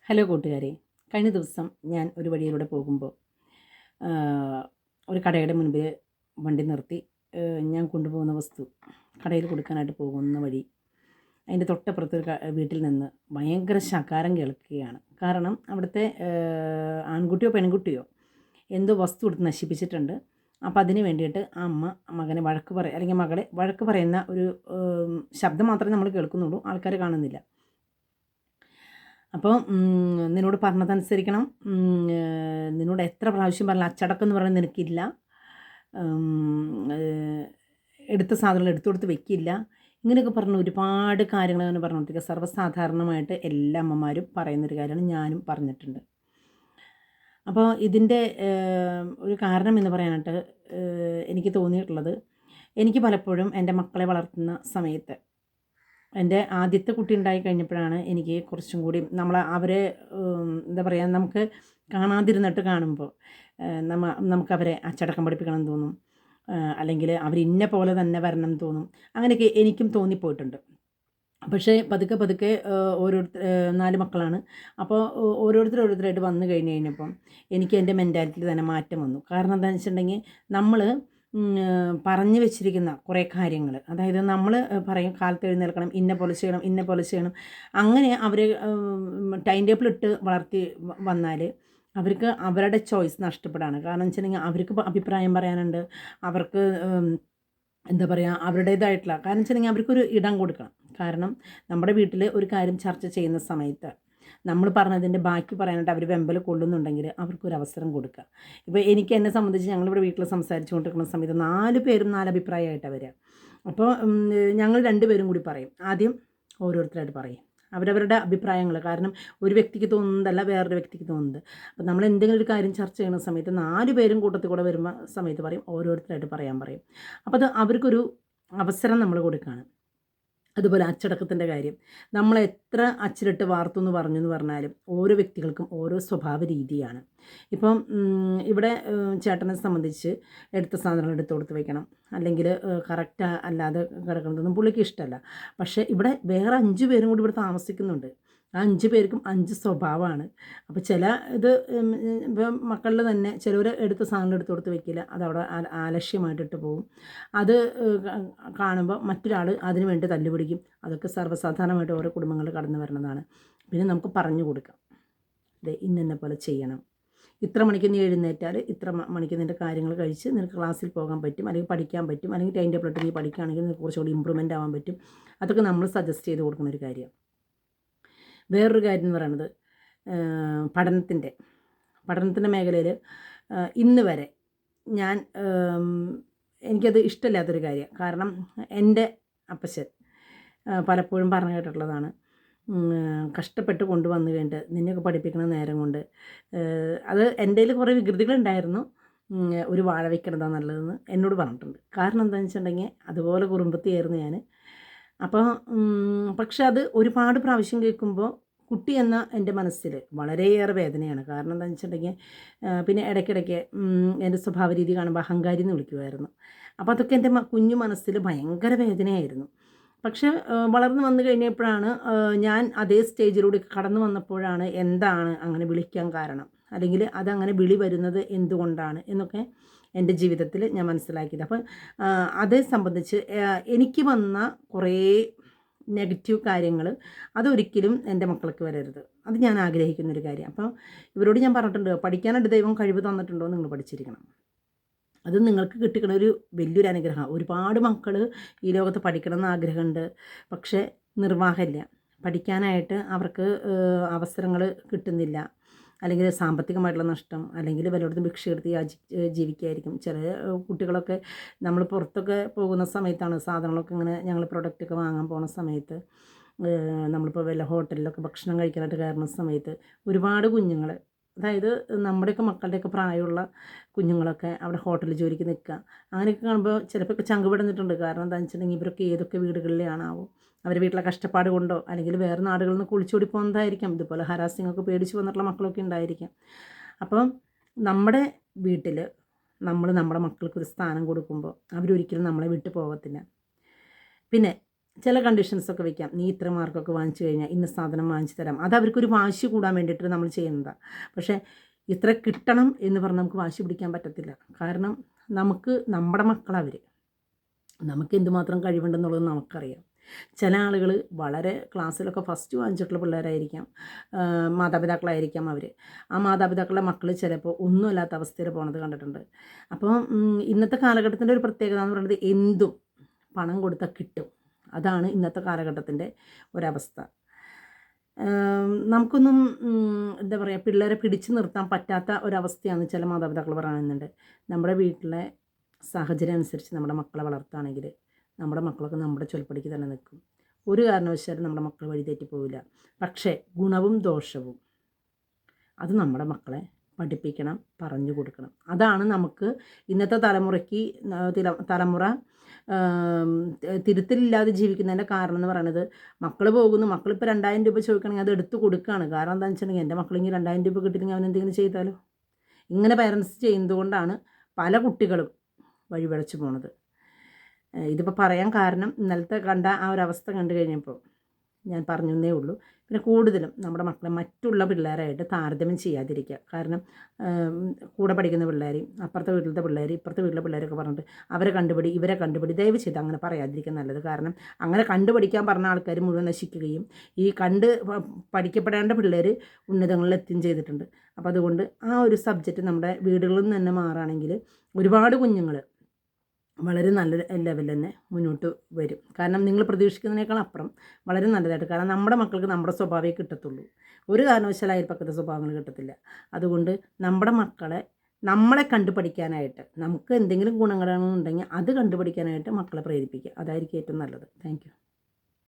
Hello കൂട്ടുകാരെ, കഴിഞ്ഞ ദിവസം ഞാൻ ഒരു വഴിയിലൂടെ പോകുമ്പോൾ ഒരു കടയുടെ മുൻപിൽ വണ്ടി നിർത്തി. ഞാൻ കൊണ്ടുപോകുന്ന വസ്തു കടയിൽ കൊടുക്കാനായിട്ട് പോകുന്ന വഴി അതിൻ്റെ തൊട്ടപ്പുറത്തൊരു വീട്ടിൽ നിന്ന് ഭയങ്കര ശകാരം കേൾക്കുകയാണ്. കാരണം അവിടുത്തെ ആൺകുട്ടിയോ പെൺകുട്ടിയോ എന്തോ വസ്തു എടുത്ത് നശിപ്പിച്ചിട്ടുണ്ട്. അപ്പോൾ അതിന് വേണ്ടിയിട്ട് ആ അമ്മ മകനെ അല്ലെങ്കിൽ മകളെ വഴക്ക് പറയുന്ന ഒരു ശബ്ദം മാത്രമേ നമ്മൾ കേൾക്കുന്നുള്ളൂ, ആൾക്കാർ കാണുന്നില്ല. അപ്പോൾ നിന്നോട് പറഞ്ഞതനുസരിക്കണം, നിന്നോട് എത്ര പ്രാവശ്യം പറഞ്ഞാൽ അച്ചടക്കം എന്ന് പറയുന്നത് നിനക്കില്ല, എടുത്ത സാധനങ്ങൾ എടുത്തു കൊടുത്ത് വെക്കില്ല, ഇങ്ങനെയൊക്കെ പറഞ്ഞ് ഒരുപാട് കാര്യങ്ങൾ അങ്ങനെ പറഞ്ഞുകൊണ്ടിരിക്കുക. സർവ്വസാധാരണമായിട്ട് എല്ലാ അമ്മമാരും പറയുന്നൊരു കാര്യമാണ്, ഞാനും പറഞ്ഞിട്ടുണ്ട്. അപ്പോൾ ഇതിൻ്റെ ഒരു കാരണം എന്ന് പറയാനായിട്ട് എനിക്ക് തോന്നിയിട്ടുള്ളത്, എനിക്ക് പലപ്പോഴും എൻ്റെ മക്കളെ വളർത്തുന്ന സമയത്ത് എൻ്റെ ആദ്യത്തെ കുട്ടി ഉണ്ടായി കഴിഞ്ഞപ്പോഴാണ് എനിക്ക് കുറച്ചും കൂടി അവരെ എന്താ പറയുക, നമുക്ക് കാണാതിരുന്നിട്ട് കാണുമ്പോൾ നമുക്കവരെ അച്ചടക്കം പഠിപ്പിക്കണം എന്ന് തോന്നും, അല്ലെങ്കിൽ അവരിന്ന പോലെ തന്നെ വരണം എന്ന് തോന്നും. അങ്ങനെയൊക്കെ എനിക്കും തോന്നിപ്പോയിട്ടുണ്ട്. പക്ഷേ പതുക്കെ ഓരോരുത്തർ 4 മക്കളാണ്. അപ്പോൾ ഓരോരുത്തരായിട്ട് വന്നു കഴിഞ്ഞപ്പം എനിക്ക് എൻ്റെ മെൻറ്റാലിറ്റിയിൽ തന്നെ മാറ്റം വന്നു. കാരണം എന്താണെന്ന് വെച്ചിട്ടുണ്ടെങ്കിൽ, നമ്മൾ പറഞ്ഞു വെച്ചിരിക്കുന്ന കുറേ കാര്യങ്ങൾ, അതായത് നമ്മൾ പറയും കാലത്ത് എഴുന്നേൽക്കണം, ഇന്ന പോലെ ചെയ്യണം, അങ്ങനെ അവർ ടൈം ടേബിൾ ഇട്ട് വളർത്തി വന്നാൽ അവർക്ക് അവരുടെ ചോയ്സ് നഷ്ടപ്പെടാണ്. കാരണം വെച്ചിട്ടുണ്ടെങ്കിൽ അവർക്ക് അഭിപ്രായം പറയാനുണ്ട്, അവർക്ക് എന്താ പറയുക, അവരുടേതായിട്ടുള്ള കാരണം വെച്ചിട്ടുണ്ടെങ്കിൽ അവർക്കൊരു ഇടം കൊടുക്കണം. കാരണം നമ്മുടെ വീട്ടിൽ ഒരു കാര്യം ചർച്ച ചെയ്യുന്ന സമയത്ത് നമ്മൾ പറഞ്ഞതിൻ്റെ ബാക്കി പറയാനായിട്ട് അവർ വെമ്പൽ കൊള്ളുന്നുണ്ടെങ്കിൽ അവർക്കൊരു അവസരം കൊടുക്കുക. ഇപ്പോൾ എന്നെ സംബന്ധിച്ച് ഞങ്ങളിവിടെ വീട്ടിൽ സംസാരിച്ചു കൊണ്ടിരിക്കുന്ന സമയത്ത് 4 പേരും 4 അഭിപ്രായമായിട്ടാണ് വരിക. അപ്പോൾ ഞങ്ങൾ 2 പേരും കൂടി പറയും. ആദ്യം ഓരോരുത്തരായിട്ട് പറയും അവരവരുടെ അഭിപ്രായങ്ങൾ. കാരണം ഒരു വ്യക്തിക്ക് തോന്നുന്നതല്ല വേറൊരു വ്യക്തിക്ക് തോന്നുന്നത്. അപ്പോൾ നമ്മൾ എന്തെങ്കിലും ഒരു കാര്യം ചർച്ച ചെയ്യുന്ന സമയത്ത് 4 പേരും കൂട്ടത്തിൽ കൂടെ വരുമ്പോൾ സമയത്ത് പറയും, ഓരോരുത്തരായിട്ട് പറയാൻ പറയും. അപ്പോൾ അത് അവർക്കൊരു അവസരം നമ്മൾ കൊടുക്കുകയാണ്. അതുപോലെ അച്ചടക്കത്തിൻ്റെ കാര്യം, നമ്മൾ എത്ര അച്ചിലിട്ട് വാർത്തു എന്ന് പറഞ്ഞാലും ഓരോ വ്യക്തികൾക്കും ഓരോ സ്വഭാവ രീതിയാണ്. ഇപ്പം ഇവിടെ ചേട്ടനെ സംബന്ധിച്ച് എടുത്ത സാധനങ്ങൾ എടുത്ത് കൊടുത്ത് വയ്ക്കണം, അല്ലെങ്കിൽ കറക്റ്റ് അല്ലാതെ കിടക്കുന്നതൊന്നും പുള്ളിക്ക് ഇഷ്ടമല്ല. പക്ഷേ ഇവിടെ വേറെ 5 പേരും കൂടി ഇവിടെ താമസിക്കുന്നുണ്ട്. ആ 5 പേർക്കും 5 സ്വഭാവമാണ്. അപ്പോൾ ഇത് ഇപ്പം മക്കളിൽ തന്നെ ചിലർ എടുത്ത സാധനങ്ങൾ എടുത്ത് കൊടുത്ത് വെക്കില്ല, അതവിടെ ആലസ്യമായിട്ടിട്ട് പോകും. അത് കാണുമ്പോൾ മറ്റൊരാൾ അതിന് വേണ്ടി തല്ലുപിടിക്കും. അതൊക്കെ സർവ്വസാധാരണമായിട്ട് ഓരോ കുടുംബങ്ങളിൽ കടന്നു വരുന്നതാണ്. പിന്നെ നമുക്ക് പറഞ്ഞു കൊടുക്കാം, ഇന്ന പോലെ ചെയ്യണം, ഇത്ര മണിക്ക് നീ എഴുന്നേറ്റാൽ ഇത്ര മണിക്ക് നിൻ്റെ കാര്യങ്ങൾ കഴിച്ച് നിനക്ക് ക്ലാസ്സിൽ പോകാൻ പറ്റും, അല്ലെങ്കിൽ പഠിക്കാൻ പറ്റും, അല്ലെങ്കിൽ ടൈം ടേബിൾ ഇട്ട് നീ പഠിക്കുകയാണെങ്കിൽ നിനക്ക് കുറച്ചുകൂടി ഇമ്പ്രൂവ്മെൻ്റ് ആവാൻ പറ്റും. അതൊക്കെ നമ്മൾ സജസ്റ്റ് ചെയ്ത് കൊടുക്കുന്ന ഒരു കാര്യം. വേറൊരു കാര്യം എന്ന് പറയുന്നത്, പഠനത്തിൻ്റെ മേഖലയിൽ ഇന്ന് വരെ എനിക്കത് ഇഷ്ടമില്ലാത്തൊരു കാര്യം. കാരണം എൻ്റെ അപ്പച്ചൻ പലപ്പോഴും പറഞ്ഞു കേട്ടിട്ടുള്ളതാണ്, കഷ്ടപ്പെട്ട് കൊണ്ടുവന്നു കഴിഞ്ഞിട്ട് നിന്നെയൊക്കെ പഠിപ്പിക്കുന്ന നേരം കൊണ്ട് അത് എൻ്റെ കയ്യിൽ കുറേ വികൃതികളുണ്ടായിരുന്നു, ഒരു വാഴ വയ്ക്കണതാണ് നല്ലതെന്ന് എന്നോട് പറഞ്ഞിട്ടുണ്ട്. കാരണം എന്താണെന്ന് വെച്ചിട്ടുണ്ടെങ്കിൽ അതുപോലെ കുറുമ്പത്തിയായിരുന്നു ഞാൻ. അപ്പോൾ പക്ഷെ അത് ഒരുപാട് പ്രാവശ്യം കേൾക്കുമ്പോൾ കുട്ടി എന്ന എൻ്റെ മനസ്സിൽ വളരെയേറെ വേദനയാണ്. കാരണം എന്താണെന്ന് വെച്ചിട്ടുണ്ടെങ്കിൽ പിന്നെ ഇടയ്ക്കിടയ്ക്ക് എൻ്റെ സ്വഭാവ രീതി കാണുമ്പോൾ അഹങ്കാരി എന്ന് വിളിക്കുമായിരുന്നു. അപ്പോൾ അതൊക്കെ എൻ്റെ കുഞ്ഞു മനസ്സിൽ ഭയങ്കര വേദനയായിരുന്നു. പക്ഷെ വളർന്നു വന്നു കഴിഞ്ഞപ്പോഴാണ് ഞാൻ അതേ സ്റ്റേജിലൂടെ കടന്നു വന്നപ്പോഴാണ് എന്താണ് അങ്ങനെ വിളിക്കാൻ കാരണം, അല്ലെങ്കിൽ അതങ്ങനെ വിളി വരുന്നത് എന്തുകൊണ്ടാണ് എന്നൊക്കെ എൻ്റെ ജീവിതത്തിൽ ഞാൻ മനസ്സിലാക്കിയത്. അപ്പം അതേ സംബന്ധിച്ച് എനിക്ക് വന്ന കുറേ നെഗറ്റീവ് കാര്യങ്ങൾ അതൊരിക്കലും എൻ്റെ മക്കൾക്ക് വരരുത്. അത് ഞാൻ ആഗ്രഹിക്കുന്നൊരു കാര്യം. അപ്പോൾ ഇവരോട് ഞാൻ പറഞ്ഞിട്ടുണ്ട്, പഠിക്കാനായിട്ട് ദൈവം കഴിവ് തന്നിട്ടുണ്ടോ നിങ്ങൾ പഠിച്ചിരിക്കണം. അത് നിങ്ങൾക്ക് കിട്ടിക്കണ ഒരു വലിയൊരു അനുഗ്രഹം. ഒരുപാട് മക്കൾ ഈ ലോകത്ത് പഠിക്കണമെന്ന് ആഗ്രഹമുണ്ട്, പക്ഷേ നിർവാഹമില്ല. പഠിക്കാനായിട്ട് അവർക്ക് അവസരങ്ങൾ കിട്ടുന്നില്ല, അല്ലെങ്കിൽ സാമ്പത്തികമായിട്ടുള്ള നഷ്ടം, അല്ലെങ്കിൽ വല്ലയിടത്തും ഭിക്ഷ എടുത്ത് ജീവിക്കുകയായിരിക്കും. ചില കുട്ടികളൊക്കെ നമ്മൾ പുറത്തൊക്കെ പോകുന്ന സമയത്താണ് സാധനങ്ങളൊക്കെ ഇങ്ങനെ ഞങ്ങൾ പ്രൊഡക്റ്റൊക്കെ വാങ്ങാൻ പോകുന്ന സമയത്ത്, നമ്മളിപ്പോൾ വല്ല ഹോട്ടലിലൊക്കെ ഭക്ഷണം കഴിക്കാനായിട്ട് കയറുന്ന സമയത്ത് ഒരുപാട് കുഞ്ഞുങ്ങൾ, അതായത് നമ്മുടെയൊക്കെ മക്കളുടെയൊക്കെ പ്രായമുള്ള കുഞ്ഞുങ്ങളൊക്കെ അവിടെ ഹോട്ടലിൽ ജോലിക്ക് നിൽക്കുക. അങ്ങനെയൊക്കെ കാണുമ്പോൾ ചിലപ്പോൾ ചങ്ക് പിടഞ്ഞിട്ടുണ്ട്. കാരണം എന്താണെന്ന് വെച്ചിട്ടുണ്ടെങ്കിൽ ഇവരൊക്കെ ഏതൊക്കെ വീടുകളിലാണാവും, അവരുടെ വീട്ടിലെ കഷ്ടപ്പാട് കൊണ്ടോ അല്ലെങ്കിൽ വേറെ നാടുകളിൽ നിന്ന് കുളിച്ചോടി പോകുന്നതായിരിക്കാം. ഇതുപോലെ ഹരാസിങ്ങൊക്കെ പേടിച്ച് വന്നിട്ടുള്ള മക്കളൊക്കെ ഉണ്ടായിരിക്കാം. അപ്പം നമ്മുടെ വീട്ടിൽ നമ്മൾ നമ്മുടെ മക്കൾക്കൊരു സ്ഥാനം കൊടുക്കുമ്പോൾ അവരൊരിക്കലും നമ്മളെ വിട്ടു പോകത്തില്ല. പിന്നെ ചില കണ്ടീഷൻസൊക്കെ വെക്കാം. നീ ഇത്ര മാർക്കൊക്കെ വാങ്ങിച്ചു കഴിഞ്ഞാൽ ഇന്ന സാധനം വാങ്ങിച്ചു തരാം. അത് അവർക്കൊരു വാശി കൂടാൻ വേണ്ടിയിട്ട് നമ്മൾ ചെയ്യുന്നതാണ്. പക്ഷേ ഇത്ര കിട്ടണം എന്ന് പറഞ്ഞ് നമുക്ക് വാശി പിടിക്കാൻ പറ്റത്തില്ല. കാരണം നമുക്ക് നമ്മുടെ മക്കളവർ, നമുക്ക് എന്തുമാത്രം കഴിവുണ്ടെന്നുള്ളത് നമുക്കറിയാം. ചില ആളുകൾ വളരെ ക്ലാസ്സിലൊക്കെ ഫസ്റ്റ് വാങ്ങിച്ചിട്ടുള്ള പിള്ളേരായിരിക്കാം, മാതാപിതാക്കളായിരിക്കാം അവർ. ആ മാതാപിതാക്കളുടെ മക്കൾ ചിലപ്പോൾ ഒന്നുമല്ലാത്ത അവസ്ഥയിൽ പോണത് കണ്ടിട്ടുണ്ട്. അപ്പോൾ ഇന്നത്തെ കാലഘട്ടത്തിൻ്റെ ഒരു പ്രത്യേകത എന്ന് പറയുന്നത് എന്തും പണം കൊടുത്താൽ കിട്ടും. അതാണ് ഇന്നത്തെ കാലഘട്ടത്തിൻ്റെ ഒരവസ്ഥ. നമുക്കൊന്നും എന്താ പറയുക, പിള്ളേരെ പിടിച്ചു നിർത്താൻ പറ്റാത്ത ഒരവസ്ഥയാണ് ചില മാതാപിതാക്കൾ പറയുന്നുണ്ട്. നമ്മുടെ വീട്ടിലെ സാഹചര്യം അനുസരിച്ച് നമ്മുടെ മക്കളെ വളർത്തുകയാണെങ്കിൽ നമ്മുടെ മക്കളൊക്കെ നമ്മുടെ ചൊൽപ്പടിക്ക് തന്നെ നിൽക്കും. ഒരു കാരണവശാലും നമ്മുടെ മക്കൾ വഴി തെറ്റിപ്പോവില്ല. പക്ഷേ ഗുണവും ദോഷവും അത് നമ്മുടെ മക്കളെ പഠിപ്പിക്കണം, പറഞ്ഞു കൊടുക്കണം. അതാണ് നമുക്ക് ഇന്നത്തെ തലമുറ തിരുത്തലില്ലാതെ ജീവിക്കുന്നതിൻ്റെ കാരണം എന്ന് പറയുന്നത്. മക്കൾ പോകുന്നു, മക്കളിപ്പോൾ 2000 രൂപ ചോദിക്കണമെങ്കിൽ അത് എടുത്ത് കൊടുക്കുകയാണ്. കാരണം എന്താണെന്ന് വെച്ചിട്ടുണ്ടെങ്കിൽ എൻ്റെ മക്കളിങ്ങനെ 2000 രൂപ കിട്ടിയില്ലെങ്കിൽ അവൻ എന്തെങ്കിലും ചെയ്താലോ. ഇങ്ങനെ പേരൻസ് ചെയ്യുന്നതുകൊണ്ടാണ് പല കുട്ടികളും വഴിപിഴച്ചു പോണത്. ഇതിപ്പോൾ പറയാൻ കാരണം ഇന്നലത്തെ കണ്ട ആ ഒരു അവസ്ഥ കണ്ടു കഴിഞ്ഞപ്പോൾ ഞാൻ പറഞ്ഞേ ഉള്ളൂ. പിന്നെ കൂടുതലും നമ്മുടെ മക്കളെ മറ്റുള്ള പിള്ളേരായിട്ട് താരതമ്യം ചെയ്യാതിരിക്കുക. കാരണം കൂടെ പഠിക്കുന്ന പിള്ളേരെയും അപ്പുറത്തെ വീട്ടിലത്തെ പിള്ളേർ ഇപ്പുറത്തെ വീട്ടിലെ പിള്ളേരൊക്കെ പറഞ്ഞിട്ട് അവരെ കണ്ടുപിടി ഇവരെ കണ്ടുപിടി, ദയവ് ചെയ്ത് അങ്ങനെ പറയാതിരിക്കുക നല്ലത്. കാരണം അങ്ങനെ കണ്ടുപഠിക്കാൻ പറഞ്ഞ ആൾക്കാർ മുഴുവൻ നശിക്കുകയും ഈ പഠിക്കപ്പെടേണ്ട പിള്ളേർ ഉന്നതങ്ങളിൽ എത്തുകയും ചെയ്തിട്ടുണ്ട്. അപ്പോൾ അതുകൊണ്ട് ആ ഒരു സബ്ജക്റ്റ് നമ്മുടെ വീടുകളിൽ നിന്ന് തന്നെ മാറുകയാണെങ്കിൽ ഒരുപാട് കുഞ്ഞുങ്ങൾ വളരെ നല്ല ലെവലിൽ തന്നെ മുന്നോട്ട് വരും. കാരണം നിങ്ങൾ പ്രതീക്ഷിക്കുന്നതിനേക്കാൾ അപ്പുറം വളരെ നല്ലതായിട്ട്. കാരണം നമ്മുടെ മക്കൾക്ക് നമ്മുടെ സ്വഭാവമേ കിട്ടത്തുള്ളൂ. ഒരു കാരണവശാലും അയൽപ്പക്കത്തെ സ്വഭാവങ്ങൾ കിട്ടത്തില്ല. അതുകൊണ്ട് നമ്മുടെ മക്കളെ നമ്മളെ കണ്ടുപഠിക്കാനായിട്ട്, നമുക്ക് എന്തെങ്കിലും ഗുണങ്ങളുണ്ടെങ്കിൽ അത് കണ്ടുപഠിക്കാനായിട്ട് മക്കളെ പ്രേരിപ്പിക്കുക. അതായിരിക്കും ഏറ്റവും നല്ലത്. Thank you.